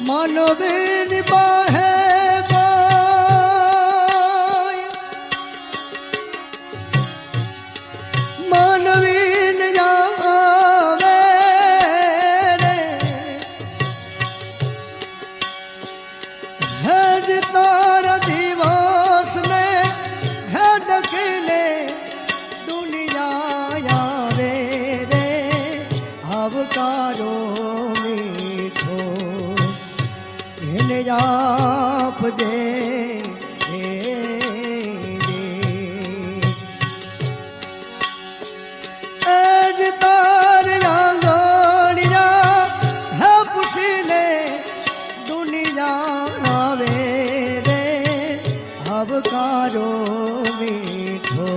मानवीन बाहे कोई मानवीन जावे रे है जितार दिवस में है दखिले दुनिया आवे रे अवकारो आप दे आज तार आंगणिया है पुछले दुनिया आवे रे अब कारो मीठो